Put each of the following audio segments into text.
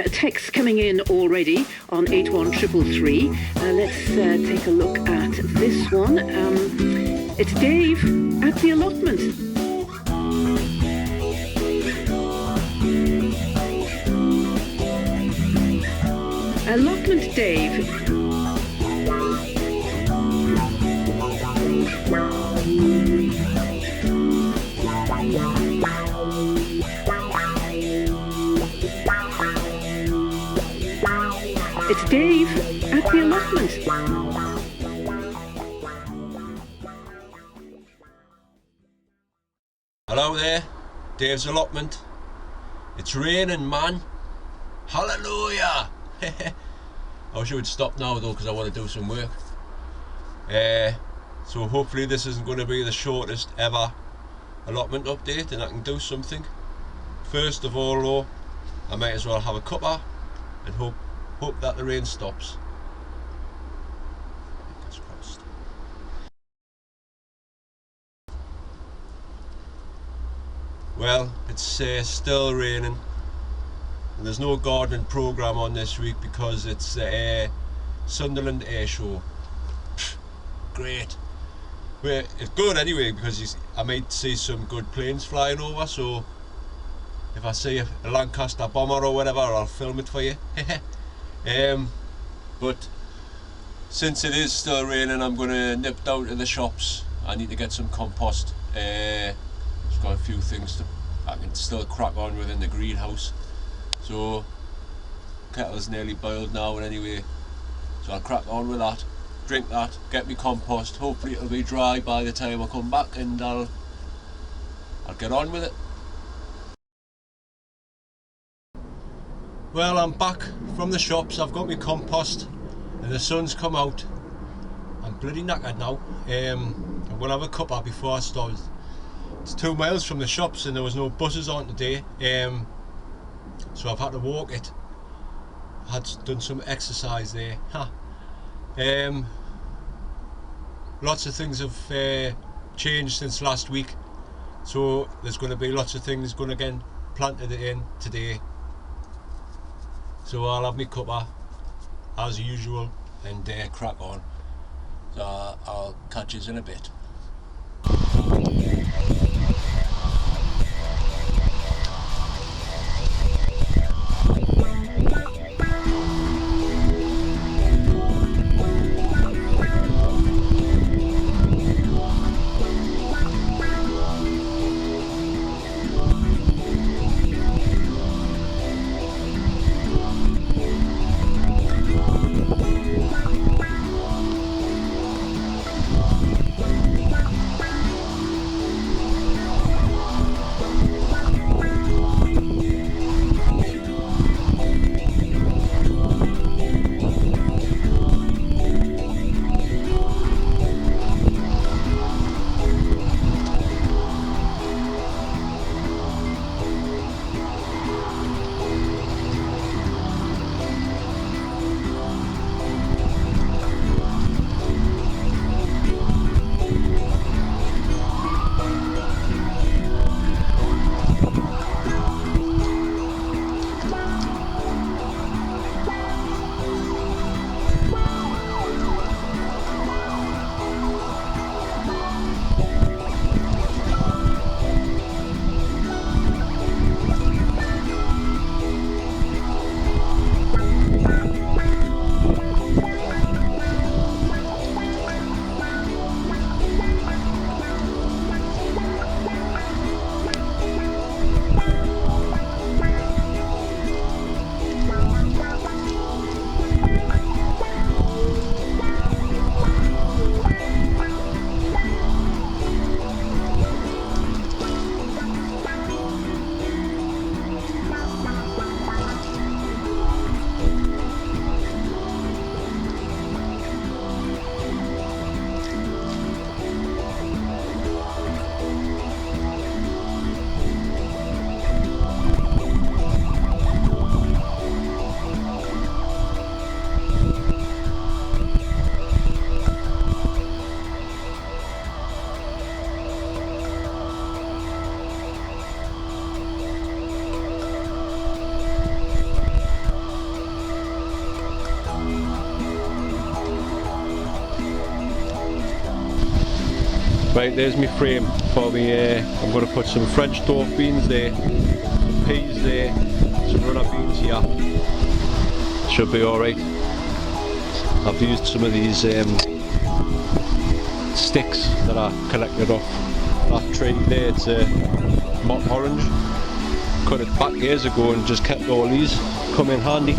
texts coming in already on 81333. Let's take a look at this one. It's Dave at the allotment. Allotment Dave. It's Dave at the allotment. Hello there, Dave's allotment. It's raining, man. Hallelujah! I wish it would stop now though, because I want to do some work. So hopefully this isn't going to be the shortest ever allotment update and I can do something. First of all though, I might as well have a cuppa and hope that the rain stops. Fingers crossed. Well, it's still raining and there's no gardening programme on this week because it's Sunderland Air Show. Great. Well, it's good anyway because I might see some good planes flying over, so if I see a Lancaster bomber or whatever, I'll film it for you. But since it is still raining, I'm going to nip down to the shops. I need to get some compost. Just got a few things I can still crack on with in the greenhouse. So kettle's nearly boiled now and anyway, so I'll crack on with that, drink that, get me compost. Hopefully it'll be dry by the time I come back and I'll get on with it. Well, I'm back from the shops. I've got my compost and the sun's come out. I'm bloody knackered now. I'm going to have a cuppa before I start. It's 2 miles from the shops and there was no buses on today, so I've had to walk it. I had done some exercise there. Lots of things have changed since last week, so there's going to be lots of things going to get planted in today. So I'll have my cuppa as usual and crack on. So I'll catch you in a bit. Right, there's my frame for me. I'm going to put some French Dwarf Beans there, some peas there, some runner beans here. Should be alright. I've used some of these sticks that I collected off that tree there. It's a mock orange. Cut it back years ago and just kept all these. Come in handy.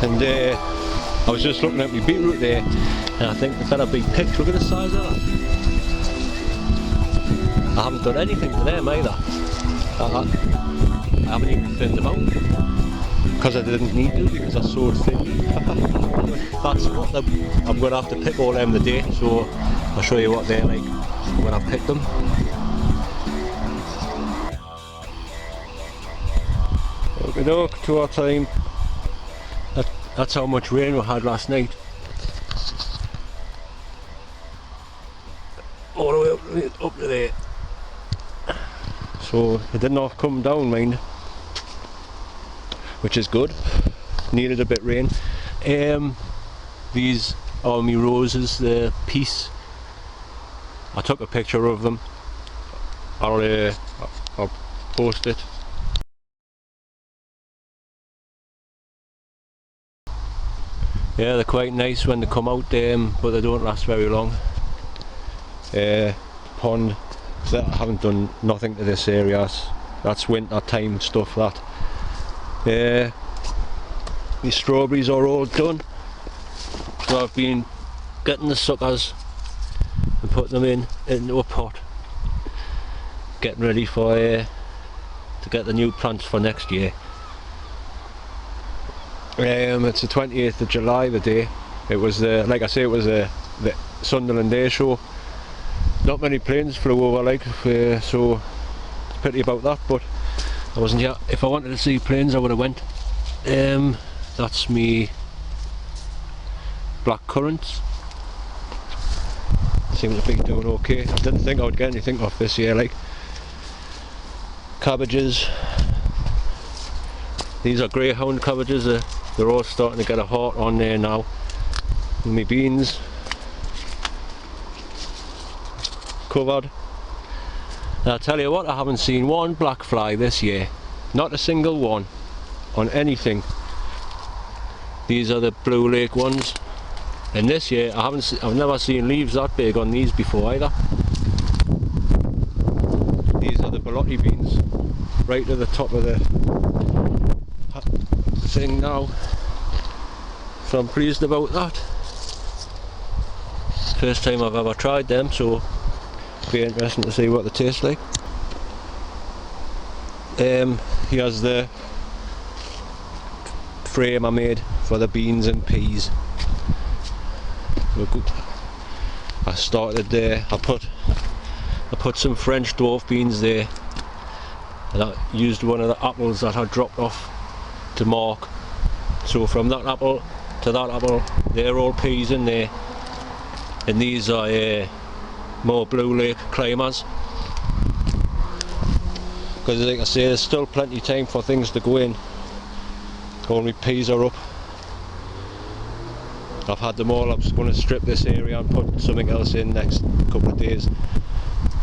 And I was just looking at my beetroot there, and I think they better be picked. Look at the size of that. I haven't done anything to them either. I haven't even thinned them out because I didn't need to, because I sowed thin. That's what I'm going to have to pick all them today, so I'll show you what they're like when I pick them. Look, to our time. That's how much rain we had last night. All the way up to there. So it did not come down, mind, which is good. Needed a bit of rain. These are my roses, the peace. I took a picture of them. I'll post it. Yeah, they're quite nice when they come out, but they don't last very long. Pond, I haven't done nothing to this area. That's winter time stuff. That. These strawberries are all done. So I've been getting the suckers and putting them into a pot, getting ready for to get the new plants for next year. It's the 28th of July, the day. It was like I say, it was the Sunderland Day Show. Not many planes flew over, like, so it's pity about that, but I wasn't here. If I wanted to see planes, I would have went. That's me black currants. Seems to be doing okay. I didn't think I would get anything off this year, like. Cabbages. These are greyhound cabbages. They're all starting to get a heart on there now. And my beans covered. And I'll tell you what, I haven't seen one black fly this year. Not a single one on anything. These are the Blue Lake ones. And this year I've never seen leaves that big on these before either. These are the Allotment beans, right to the top of the thing now. So I'm pleased about that. First time I've ever tried them, so it'll be interesting to see what they taste like. Here's the frame I made for the beans and peas. I started there. I put some French Dwarf Beans there, and I used one of the apples that I dropped off to mark. So from that apple to that apple, they're all peas in there, and these are more Blue Lake climbers. Because like I say, there's still plenty of time for things to go in. All my peas are up. I've had them all. I'm just going to strip this area and put something else in next couple of days.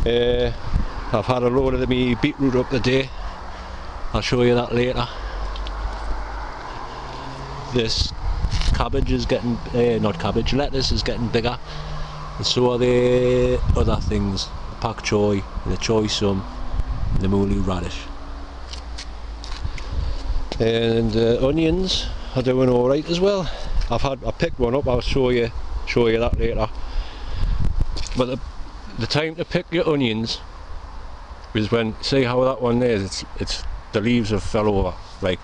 I've had a load of me beetroot up today. I'll show you that later. This cabbage is getting, lettuce is getting bigger, and so are the other things, the pak choy, the choy sum, the mooli radish. And onions are doing alright as well. I picked one up. I'll show you that later. But the time to pick your onions is when, see how that one there is, it's the leaves have fell over, like,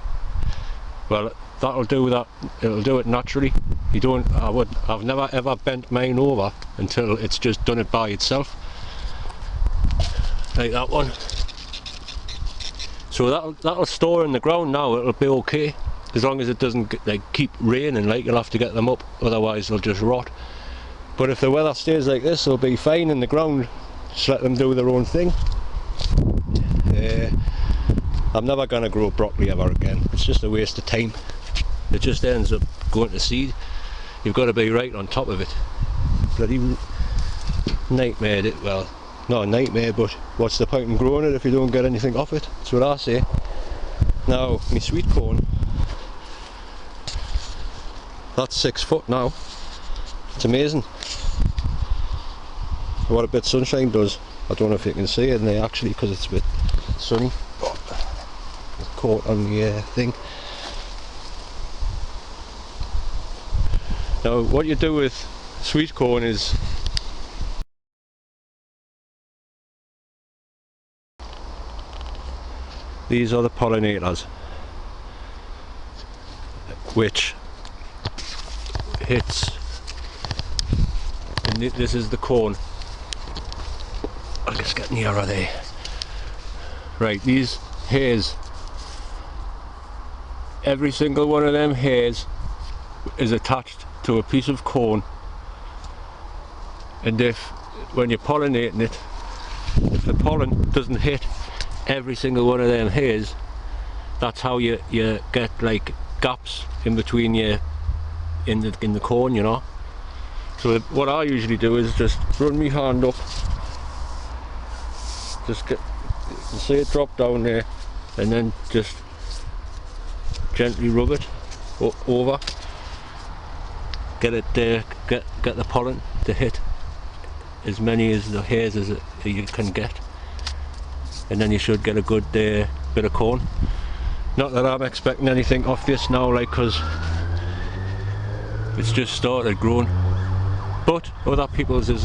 well, that'll do that. It'll do it naturally. I've never ever bent mine over until it's just done it by itself, like that one. So that'll store in the ground now. It'll be okay, as long as it doesn't keep raining, like, you'll have to get them up, otherwise they'll just rot. But if the weather stays like this, they'll be fine in the ground. Just let them do their own thing. I'm never going to grow broccoli ever again. It's just a waste of time. It just ends up going to seed. You've got to be right on top of it. bloody nightmare. Well, not a nightmare, but what's the point in growing it if you don't get anything off it? That's what I say. Now, my sweet corn, that's 6 foot now. It's amazing what a bit of sunshine does. I don't know if you can see it in there actually because it's a bit sunny. It's caught on the thing. Now what you do with sweet corn is these are the pollinators which hits, and this is the corn. I'll just get nearer there. Right, these hairs, every single one of them hairs is attached to a piece of corn, and when you're pollinating it, if the pollen doesn't hit every single one of them hairs, that's how you get like gaps in between you in the corn, you know. So what I usually do is just run my hand up, just you can see it drop down there, and then just gently rub it over, get it get the pollen to hit as many as the hairs as you can get, and then you should get a good bit of corn. Not that I'm expecting anything off this now, like, because it's just started growing, but other people's is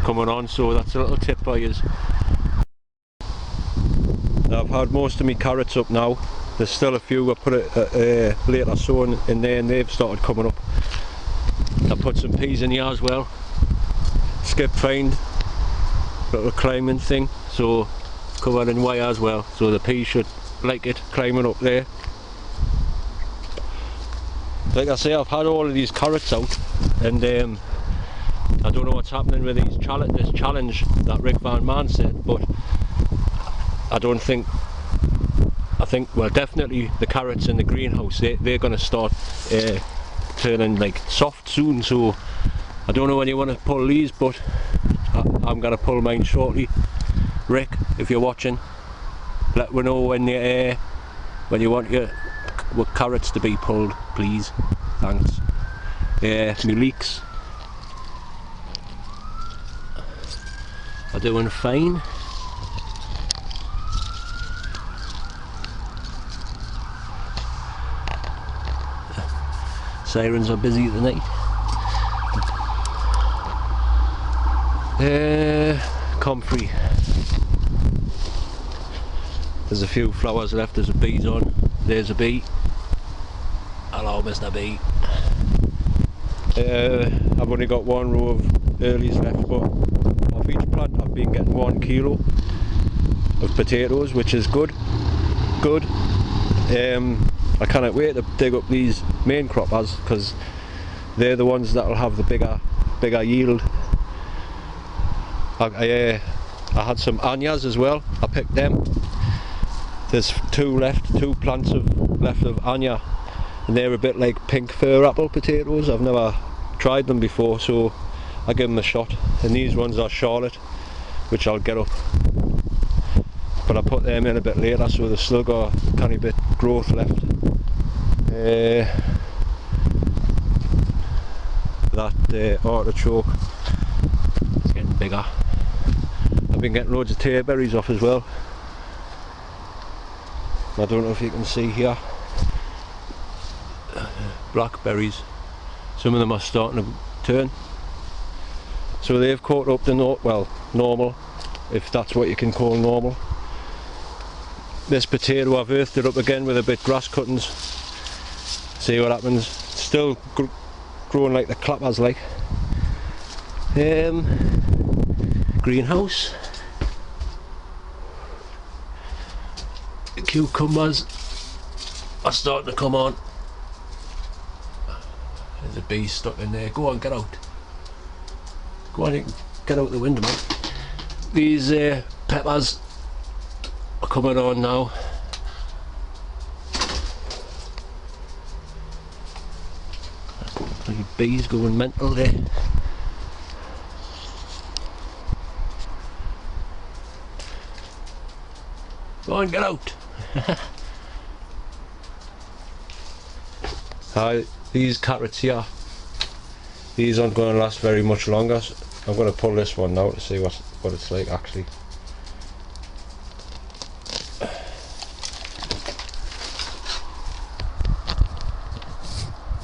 coming on, so that's a little tip for you. I've had most of my carrots up now. There's still a few I put it later sowing in there, and they've started coming up. I put some peas in here as well. Skip find, little climbing thing, so covered in wire as well, so the peas should like it climbing up there. Like I say, I've had all of these carrots out, and I don't know what's happening with this challenge that Rick Van Man said, but I think, well, definitely the carrots in the greenhouse, they're going to start turning like soft soon, so I don't know when you want to pull these, but I'm going to pull mine shortly. Rick, if you're watching, let me know when you want your carrots to be pulled, please. Thanks. My leeks are doing fine. Sirens are busy tonight. Comfrey. There's a few flowers left, there's a bees on. There's a bee. Hello, Mr. Bee. I've only got one row of earlies left, but off each plant I've been getting 1 kilo of potatoes, which is good. I cannot wait to dig up these main croppers, because they're the ones that will have the bigger yield. I had some anyas as well. I picked them. There's two plants left of anya, and they're a bit like pink fir apple potatoes. I've never tried them before, so I give them a shot. And these ones are Charlotte, which I'll get up, but I put them in a bit later, so they've still got a tiny bit growth left. That artichoke is getting bigger. I've been getting loads of tearberries off as well. I don't know if you can see here, blackberries. Some of them are starting to turn, so they've caught up to normal, if that's what you can call normal. This potato, I've earthed it up again with a bit grass cuttings. See what happens. It's still growing like the clappers, like. Greenhouse. The cucumbers are starting to come on. There's a bee stuck in there. Go on, get out. Go on, you can get out the window, man. These peppers are coming on now. Bees going mental there. Go on, get out. These carrots here, these aren't going to last very much longer. So I'm going to pull this one now to see what it's like actually.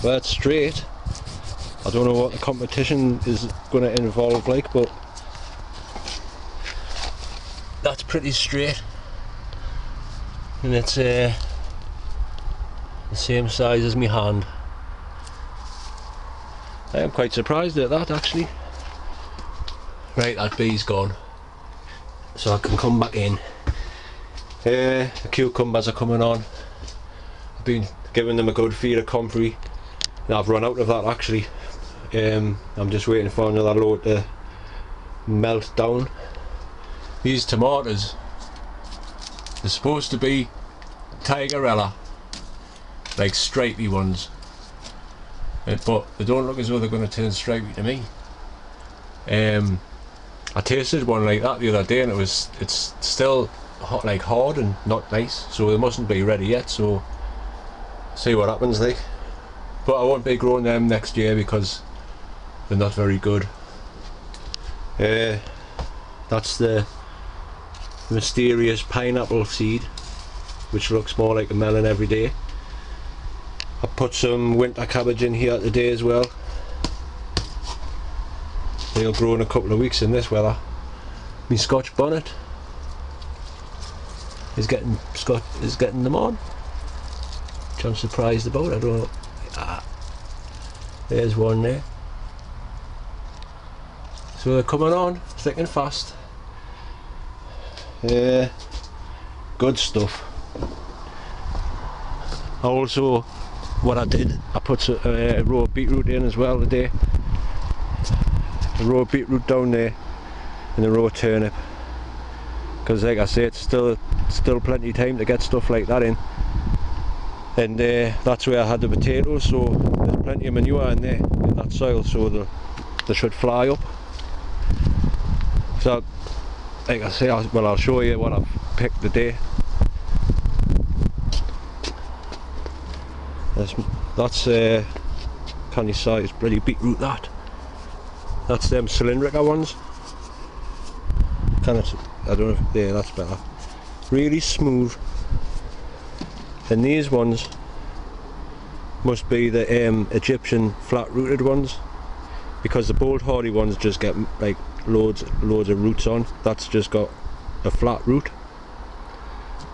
Well, it's straight. I don't know what the competition is going to involve like, but that's pretty straight. And it's the same size as my hand. I am quite surprised at that actually. Right, that bee's gone, so I can come back in. The cucumbers are coming on. I've been giving them a good feed of comfrey. Now I've run out of that actually. I'm just waiting for another load to melt down. These tomatoes, they're supposed to be tigerella, like stripy ones, but they don't look as though they're going to turn stripy to me. I tasted one like that the other day and it's still hot, like hard and not nice, so they mustn't be ready yet, so see what happens like. But I won't be growing them next year because they're not very good. That's the mysterious pineapple seed, which looks more like a melon every day. I put some winter cabbage in here today as well. They'll grow in a couple of weeks in this weather. My Scotch bonnet is getting them on, which I'm surprised about. I don't know. There's one there. So they're coming on thick and fast. Good stuff. Also, what I did, I put a row of beetroot in as well today. A row of beetroot down there and a row of turnip, because like I say, it's still plenty of time to get stuff like that in. And that's where I had the potatoes, so there's plenty of manure in there in that soil, so they should fly up. So like I say, I'll show you what I've picked today. That's canny sized bloody beetroot that. That's them cylindrical ones. I don't know if there, that's better. Really smooth. And these ones must be the Egyptian flat rooted ones, because the bold hardy ones just get like loads of roots on. That's just got a flat root,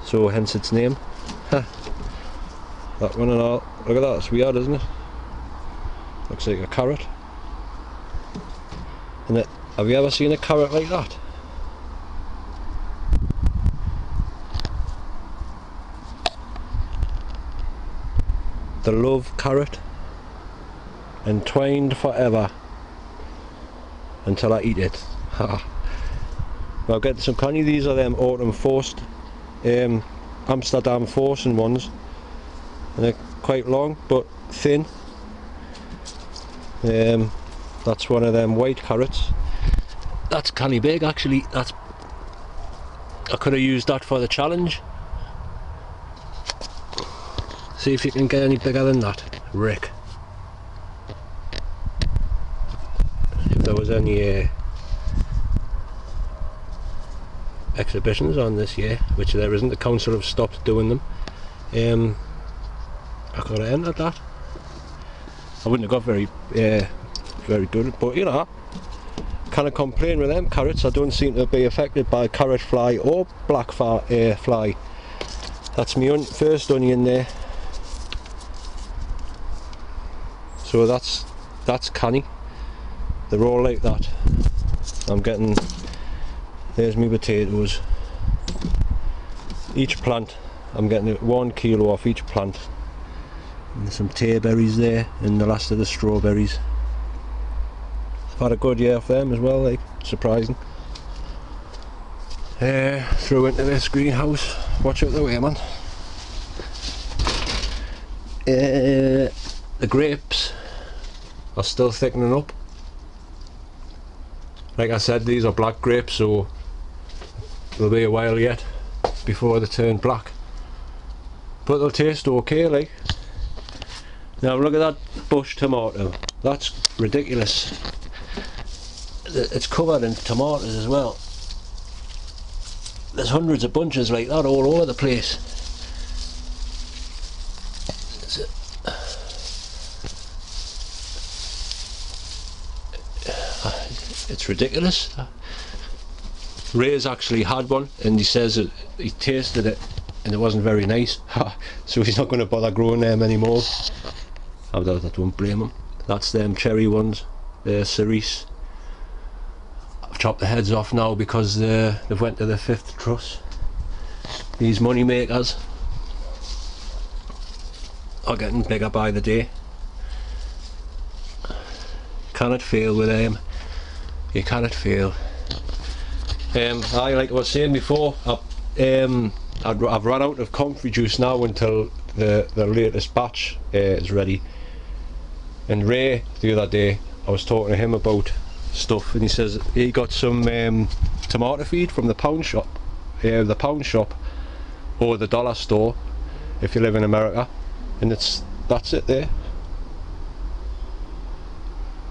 so hence its name. That one and all. Look at that, it's weird, isn't it? Looks like a carrot. And have you ever seen a carrot like that? The love carrot, entwined forever until I eat it. I'll get some canny. These are them autumn forced Amsterdam forcing ones, and they're quite long but thin. That's one of them white carrots. That's canny big actually. I could have used that for the challenge. See if you can get any bigger than that, Rick. If there was any exhibitions on this year, which there isn't, the council have stopped doing them. I could have entered that. I wouldn't have got very good, but you know, can't complain with them carrots. I don't seem to be affected by carrot fly or black fly. That's my first onion there. So that's canny. They're all like that. There's my potatoes. Each plant, I'm getting 1 kilo off each plant. And there's some tayberries there, and the last of the strawberries. I've had a good year off them as well, like, surprising. Through into this greenhouse. Watch out the way, man. The grapes are still thickening up. Like I said, these are black grapes, so they'll be a while yet. before they turn black, but they'll taste okay. Like, now look at that bush tomato, that's ridiculous. It's covered in tomatoes as well. There's hundreds of bunches like that all over the place. It's ridiculous. Ray's actually had one and he says that he tasted it and it wasn't very nice, so he's not going to bother growing them anymore. I don't blame him. That's them cherry ones, they're cerise. I've chopped the heads off now because they've went to the 5th truss. These money makers are getting bigger by the day. Cannot fail with them. You cannot fail. Like I was saying before, I've run out of comfrey juice now until the latest batch is ready. And Ray, the other day, I was talking to him about stuff, and he says he got some tomato feed from the pound shop, or the dollar store if you live in America, and that's it there.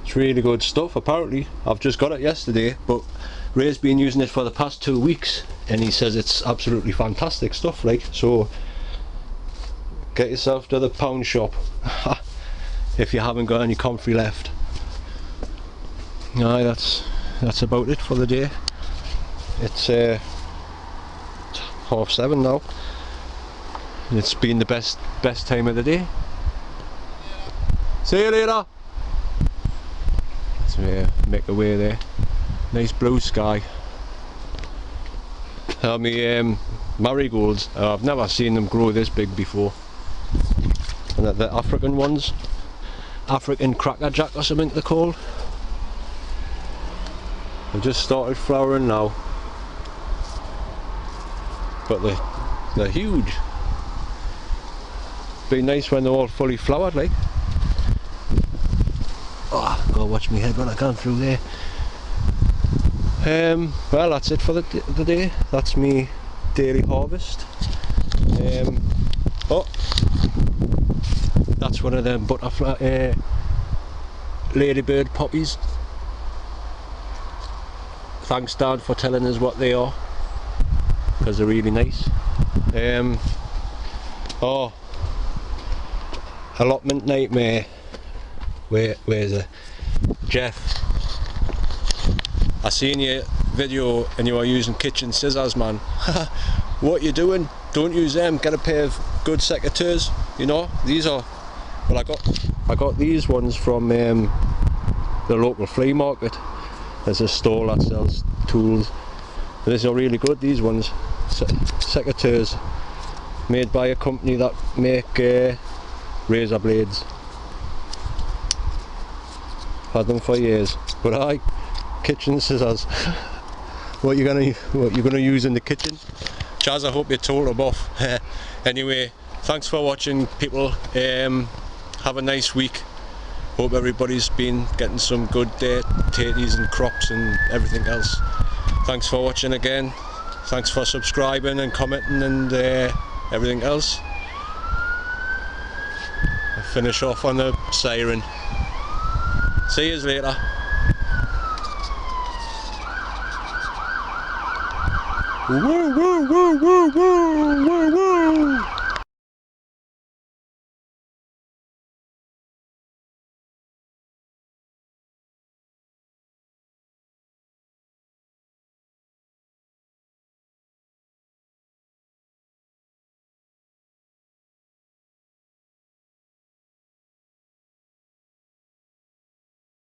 It's really good stuff. Apparently, I've just got it yesterday, but Ray's been using it for the past 2 weeks, and he says it's absolutely fantastic stuff. Like, so get yourself to the pound shop if you haven't got any comfrey left. Aye, that's about it for the day. It's 7:30 now, and it's been the best time of the day. See you later. So make a way there. Nice blue sky. My marigolds, I've never seen them grow this big before. And the African ones, African crackerjack or something they're called. They've just started flowering now, but they're huge. Be nice when they're all fully flowered, like. Oh, gotta watch my head when I come through there. Well, that's it for the day. That's me daily harvest. Oh, that's one of them butterfly ladybird poppies. Thanks, Dad, for telling us what they are, because they're really nice. Oh, allotment nightmare. Where's it? Jeff, I seen your video and you were using kitchen scissors, man. What you doing? Don't use them. Get a pair of good secateurs. You know, these are, well, I got these ones from the local flea market. There's a store that sells tools. These are really good, these ones. Secateurs, made by a company that make razor blades. Had them for years. But aye, kitchen scissors. What you gonna use in the kitchen? Chaz, I hope you told them off. Anyway, thanks for watching, people. Have a nice week. Hope everybody's been getting some good tatties and crops and everything else. Thanks for watching again. Thanks for subscribing and commenting and everything else. I'll finish off on the siren. See yous later. Woo woo woo woo woo woo woo.